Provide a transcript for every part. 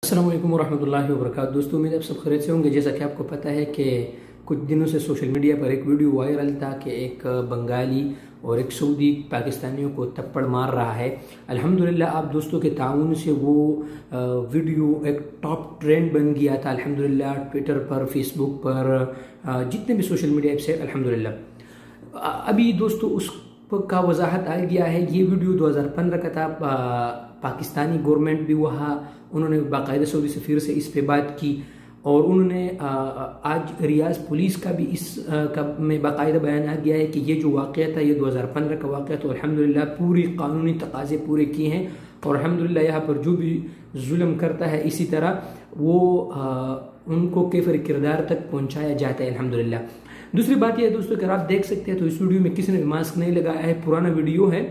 अस्सलाम वालेकुम रहमतुल्लाहि व बरकातहू। दोस्तों उम्मीद आप सब खैरियत से होंगे। जैसा कि आपको पता है कि कुछ दिनों से सोशल मीडिया पर एक वीडियो वायरल था कि एक बंगाली और एक सऊदी पाकिस्तानियों को थप्पड़ मार रहा है। अल्हम्दुलिल्लाह आप दोस्तों के ताउन से वो वीडियो एक टॉप ट्रेंड बन गया था। अल्हम्दुलिल्लाह ट्विटर पर, फेसबुक पर, जितने भी सोशल मीडिया ऐप्स है अल्हम्दुलिल्लाह। अभी दोस्तों उस का वजाहत आ गया है। ये वीडियो 2015 का था। पाकिस्तानी गवर्नमेंट भी वहाँ उन्होंने बाकायदा सऊदी सफ़ीर से इस पे बात की और उन्होंने आज रियाज पुलिस का भी में बाकायदा बयान आ गया है कि ये जो वाक़या था ये 2015 का वाक़या। तो अल्हम्दुलिल्लाह पूरी कानूनी तकाज़े पूरे किए हैं और अल्हम्दुलिल्लाह यहाँ पर जो भी जुल्म करता है इसी तरह वो उनको केफर किरदार तक पहुँचाया जाता है अल्हम्दुलिल्लाह। दूसरी बात यह है दोस्तों, अगर आप देख सकते हैं तो इस वीडियो में किसी ने मास्क नहीं लगाया है, पुराना वीडियो है।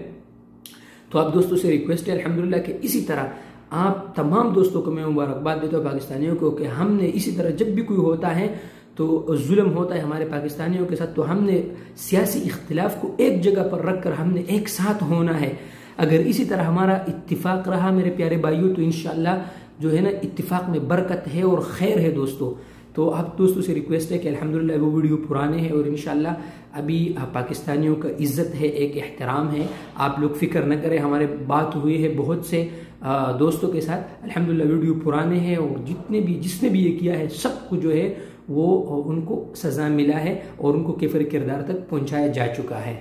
तो आप दोस्तों से रिक्वेस्ट है अल्हम्दुलिल्लाह कि इसी तरह आप तमाम दोस्तों को मैं मुबारकबाद देता हूँ पाकिस्तानियों को कि हमने इसी तरह जब भी कोई होता है तो जुल्म होता है हमारे पाकिस्तानियों के साथ तो हमने सियासी इख्तिलाफ को एक जगह पर रख कर हमने एक साथ होना है। अगर इसी तरह हमारा इत्तिफाक रहा मेरे प्यारे भाइयों तो इंशाअल्लाह जो है ना इत्तिफाक में बरकत है और खैर है दोस्तों। तो आप दोस्तों से रिक्वेस्ट है कि अल्हम्दुलिल्लाह वो वीडियो पुराने हैं और इंशाअल्लाह अभी पाकिस्तानियों का इज्जत है, एक एहतराम है। आप लोग फिक्र न करें, हमारे बात हुई है बहुत से दोस्तों के साथ। अल्हम्दुलिल्लाह वीडियो पुराने हैं और जिसने भी ये किया है सबको जो है वो उनको सज़ा मिला है और उनको केफर किरदार तक पहुँचाया जा चुका है।